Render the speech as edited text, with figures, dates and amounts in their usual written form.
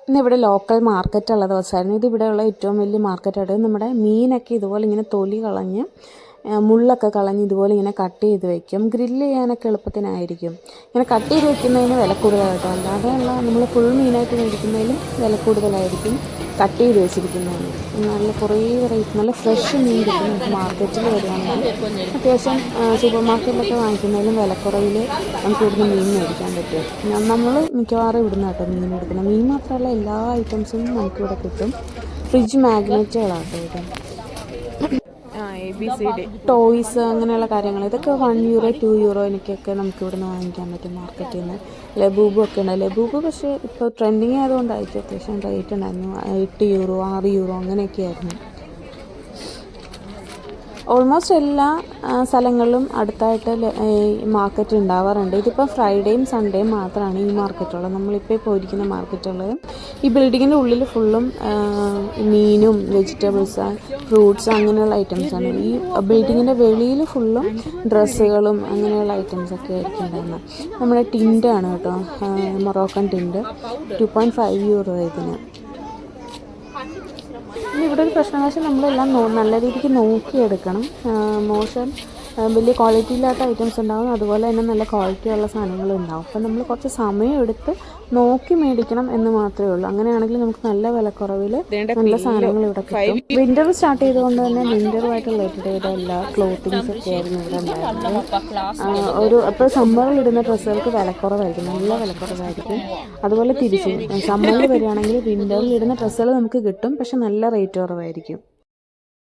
ഇന്നിവിടെ ലോക്കൽ മാർക്കറ്റുള്ള ദിവസമായിരുന്നു. ഇതിവിടെയുള്ള ഏറ്റവും വലിയ മാർക്കറ്റായിട്ട് നമ്മുടെ മീനൊക്കെ ഇതുപോലെ ഇങ്ങനെ തൊലി കളഞ്ഞ് മുള്ളൊക്കെ കളഞ്ഞ് ഇതുപോലെ ഇങ്ങനെ കട്ട് ചെയ്ത് വെക്കും. ഗ്രില്ല് ചെയ്യാനൊക്കെ എളുപ്പത്തിനായിരിക്കും. ഇങ്ങനെ കട്ട് ചെയ്ത് വെക്കുന്നതിന് വില കൂടുതലായിട്ടോ, അല്ലാതെയുള്ള നമ്മൾ ഫുൾ മീനായിട്ട് മേടിക്കുന്നതിലും വില കൂടുതലായിരിക്കും കട്ട് ചെയ്ത് വെച്ചിരിക്കുന്നതിന്. നല്ല കുറേ വെറൈറ്റി നല്ല ഫ്രഷ് മീൻ കിട്ടും. നമുക്ക് മാർക്കറ്റിൽ വരികയാണെങ്കിൽ അത്യാവശ്യം സൂപ്പർ മാർക്കറ്റിലൊക്കെ വാങ്ങിക്കുന്നതിലും വിലക്കുറവിൽ നമുക്ക് ഇവിടുന്ന് മീൻ മേടിക്കാൻ പറ്റും. നമ്മൾ മിക്കവാറും ഇവിടുന്ന് കേട്ടോ മീൻ എടുക്കുന്നത്. മീൻ മാത്രമല്ല എല്ലാ ഐറ്റംസും നമുക്കിവിടെ കിട്ടും. ഫ്രിഡ്ജ് മാഗ്നറ്റുകളാണ് കേട്ടോ ഇത്. ABCD ടോയ്സ് അങ്ങനെയുള്ള കാര്യങ്ങൾ ഇതൊക്കെ €1 €2 നമുക്ക് ഇവിടുന്ന് വാങ്ങിക്കാൻ പറ്റും മാർക്കറ്റിൽ നിന്ന്. ലബൂബും ഒക്കെ ഉണ്ട്. ലബൂബ് പക്ഷേ ഇപ്പോൾ ട്രെൻഡിങ് ആയതുകൊണ്ടായിരിക്കും അത്യാവശ്യം റേറ്റ് ഉണ്ടായിരുന്നു. €8 €6 അങ്ങനെയൊക്കെ ആയിരുന്നു. ഓൾമോസ്റ്റ് എല്ലാ സ്ഥലങ്ങളിലും അടുത്തായിട്ട് മാർക്കറ്റ് ഉണ്ടാവാറുണ്ട്. ഇതിപ്പോൾ ഫ്രൈഡേയും സൺഡേയും മാത്രമാണ് ഈ മാർക്കറ്റുള്ളത്. നമ്മളിപ്പോൾ പോയിരിക്കുന്ന മാർക്കറ്റുള്ളത്. ഈ ബിൽഡിങ്ങിൻ്റെ ഉള്ളിൽ ഫുള്ളും മീനും വെജിറ്റബിൾസ് ഫ്രൂട്ട്സ് അങ്ങനെയുള്ള ഐറ്റംസാണ്. ഈ ബിൽഡിങ്ങിൻ്റെ വെളിയിൽ ഫുള്ളും ഡ്രസ്സുകളും അങ്ങനെയുള്ള ഐറ്റംസൊക്കെ ആയിരിക്കും ഉണ്ടാകുന്നത്. നമ്മുടെ ടിൻ്റാണ് കേട്ടോ, മൊറോക്കൻ ടിൻ്റ്. €2.5 ഇതിന്. പിന്നെ ഇവിടെ ഒരു പ്രശ്നം എന്ന് വെച്ചാൽ നമ്മളെല്ലാം നല്ല രീതിക്ക് നോക്കിയെടുക്കണം. മോശം വലിയ ക്വാളിറ്റി ഇല്ലാത്ത ഐറ്റംസ് ഉണ്ടാകും, അതുപോലെ തന്നെ നല്ല ക്വാളിറ്റിയുള്ള സാധനങ്ങളും ഉണ്ടാകും. അപ്പം നമ്മൾ കുറച്ച് സമയം എടുത്ത് നോക്കി മേടിക്കണം എന്ന് മാത്രമേ ഉള്ളൂ. അങ്ങനെയാണെങ്കിൽ നമുക്ക് നല്ല വിലക്കുറവിൽ നല്ല സാധനങ്ങൾ ഇവിടെ കിട്ടും. വിൻ്റർ സ്റ്റാർട്ട് ചെയ്തുകൊണ്ട് തന്നെ വിൻ്ററുമായിട്ട് റിലേറ്റഡ് ചെയ്ത എല്ലാ ക്ലോത്തിങ്സ് ഒക്കെ ആയിരുന്നു ഇവിടെ ഉണ്ടായിരുന്നത്. അപ്പോൾ സമ്മറിൽ ഇടുന്ന ഡ്രസ്സുകൾക്ക് വിലക്കുറവായിരിക്കും, നല്ല വിലക്കുറവായിരിക്കും. അതുപോലെ തിരിച്ച് സമ്മറിൽ വരികയാണെങ്കിൽ വിൻ്ററിൽ ഇടുന്ന ഡ്രസ്സുകൾ നമുക്ക് കിട്ടും, പക്ഷെ നല്ല റേറ്റ് കുറവായിരിക്കും.